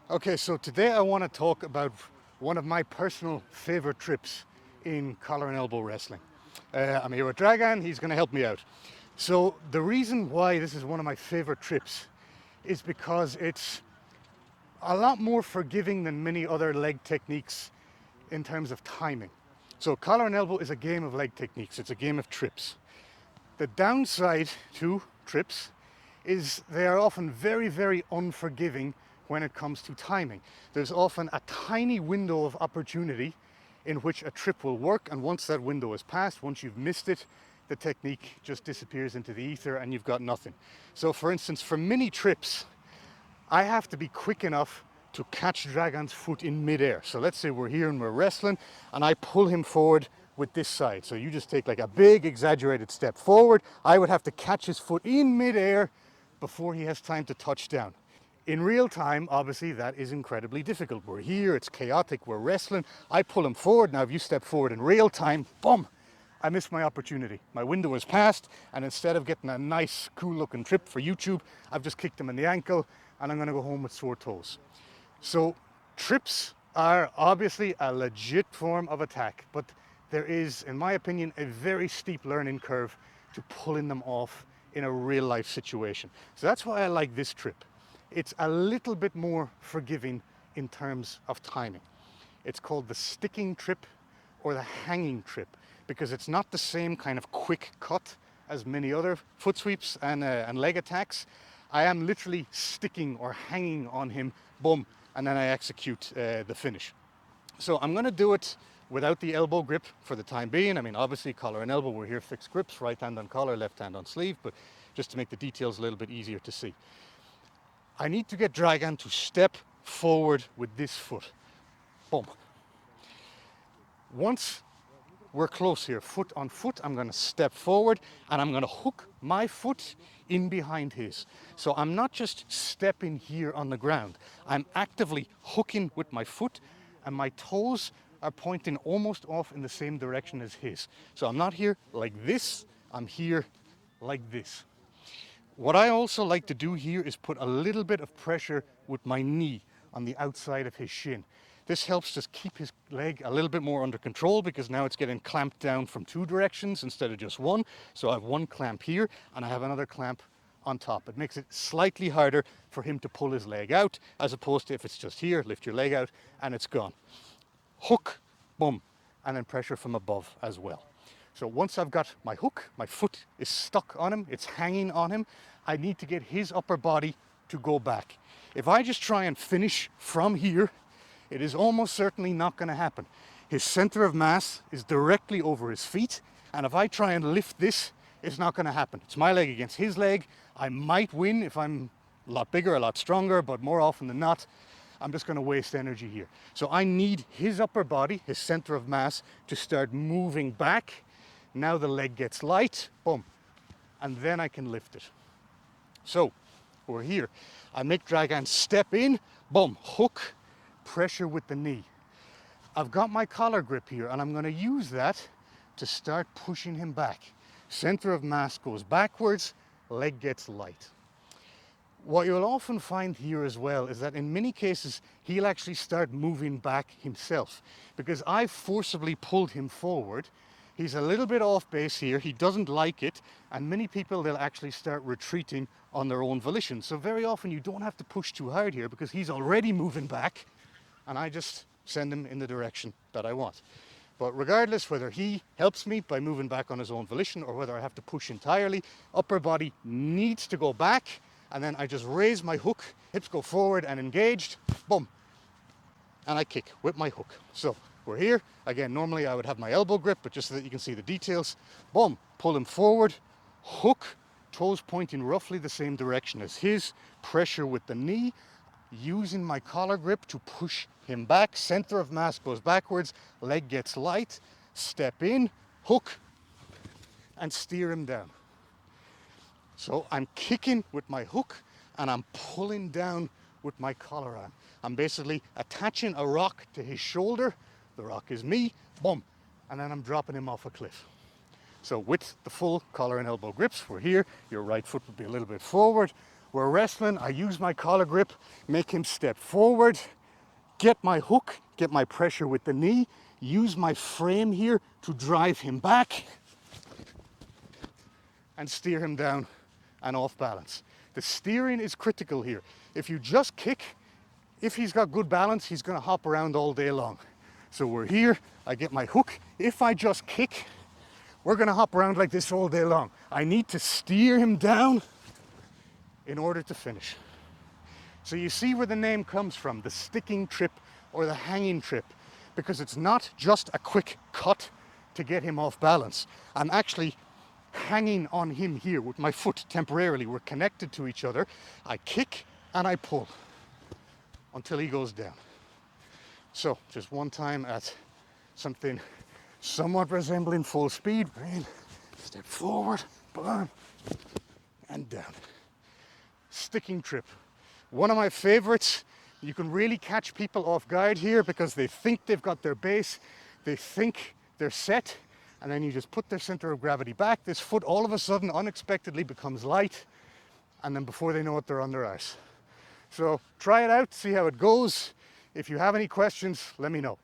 Okay, so today I want to talk about one of my personal favorite trips in collar and elbow wrestling. I'm here with Dragan, he's going to help me out. So, the reason why this is one of my favorite trips is because it's a lot more forgiving than many other leg techniques in terms of timing. So, collar and elbow is a game of leg techniques, it's a game of trips. The downside to trips is they are often very, very unforgiving when it comes to timing. There's often a tiny window of opportunity in which a trip will work, and once that window is passed, once you've missed it, the technique just disappears into the ether and you've got nothing. So for instance, for mini trips, I have to be quick enough to catch Dragan's foot in midair. So let's say we're here and we're wrestling and I pull him forward with this side. So you just take like a big exaggerated step forward. I would have to catch his foot in midair before he has time to touch down. In real time, obviously, that is incredibly difficult. We're here, it's chaotic, we're wrestling. I pull him forward. Now, if you step forward in real time, boom, I missed my opportunity. My window was passed, and instead of getting a nice, cool-looking trip for YouTube, I've just kicked him in the ankle, and I'm going to go home with sore toes. So, trips are obviously a legit form of attack, but there is, in my opinion, a very steep learning curve to pulling them off in a real-life situation. So that's why I like this trip. It's a little bit more forgiving in terms of timing. It's called the sticking trip or the hanging trip because it's not the same kind of quick cut as many other foot sweeps and leg attacks. I am literally sticking or hanging on him, boom, and then I execute the finish. So I'm going to do it without the elbow grip for the time being. I mean, obviously, collar and elbow, we're here fixed grips, right hand on collar, left hand on sleeve, but just to make the details a little bit easier to see. I need to get Dragan to step forward with this foot. Boom. Once we're close here, foot on foot, I'm going to step forward and I'm going to hook my foot in behind his. So I'm not just stepping here on the ground. I'm actively hooking with my foot and my toes are pointing almost off in the same direction as his. So I'm not here like this, I'm here like this. What I also like to do here is put a little bit of pressure with my knee on the outside of his shin. This helps just keep his leg a little bit more under control because now it's getting clamped down from two directions instead of just one. So I have one clamp here and I have another clamp on top. It makes it slightly harder for him to pull his leg out as opposed to if it's just here, lift your leg out and it's gone. Hook, boom, and then pressure from above as well. So once I've got my hook, my foot is stuck on him, it's hanging on him, I need to get his upper body to go back. If I just try and finish from here, it is almost certainly not going to happen. His center of mass is directly over his feet, and if I try and lift this, it's not going to happen. It's my leg against his leg. I might win if I'm a lot bigger, a lot stronger, but more often than not, I'm just going to waste energy here. So I need his upper body, his center of mass, to start moving back. Now the leg gets light, boom, and then I can lift it. So we're here. I make Dragan step in, boom, hook, pressure with the knee. I've got my collar grip here and I'm going to use that to start pushing him back. Center of mass goes backwards, leg gets light. What you'll often find here as well is that in many cases he'll actually start moving back himself because I've forcibly pulled him forward. He's a little bit off base here, he doesn't like it, and many people, they'll actually start retreating on their own volition. So very often you don't have to push too hard here because he's already moving back and I just send him in the direction that I want. But regardless whether he helps me by moving back on his own volition or whether I have to push entirely, upper body needs to go back and then I just raise my hook, hips go forward and engaged, boom, and I kick with my hook. So we're here. Again, normally I would have my elbow grip, but just so that you can see the details, boom, pull him forward, hook, toes pointing roughly the same direction as his, pressure with the knee, using my collar grip to push him back, center of mass goes backwards, leg gets light, step in, hook, and steer him down. So I'm kicking with my hook and I'm pulling down with my collar arm. I'm basically attaching a rock to his shoulder. The rock is me, boom, and then I'm dropping him off a cliff. So with the full collar and elbow grips, we're here. Your right foot would be a little bit forward. we're wrestling, I use my collar grip, make him step forward, get my hook, get my pressure with the knee, use my frame here to drive him back and steer him down and off balance. The steering is critical here. If you just kick, if he's got good balance, he's going to hop around all day long. So we're here, I get my hook. If I just kick, we're going to hop around like this all day long. I need to steer him down in order to finish. So you see where the name comes from, the sticking trip or the hanging trip, because it's not just a quick cut to get him off balance. I'm actually hanging on him here with my foot temporarily. We're connected to each other. I kick and I pull until he goes down. So just one time at something somewhat resembling full speed. We're in, step forward, boom, and down. Sticking trip. One of my favorites. You can really catch people off guard here because they think they've got their base, they think they're set, and then you just put their center of gravity back. This foot all of a sudden unexpectedly becomes light, and then before they know it, they're on their ice. So try it out, see how it goes. If you have any questions, let me know.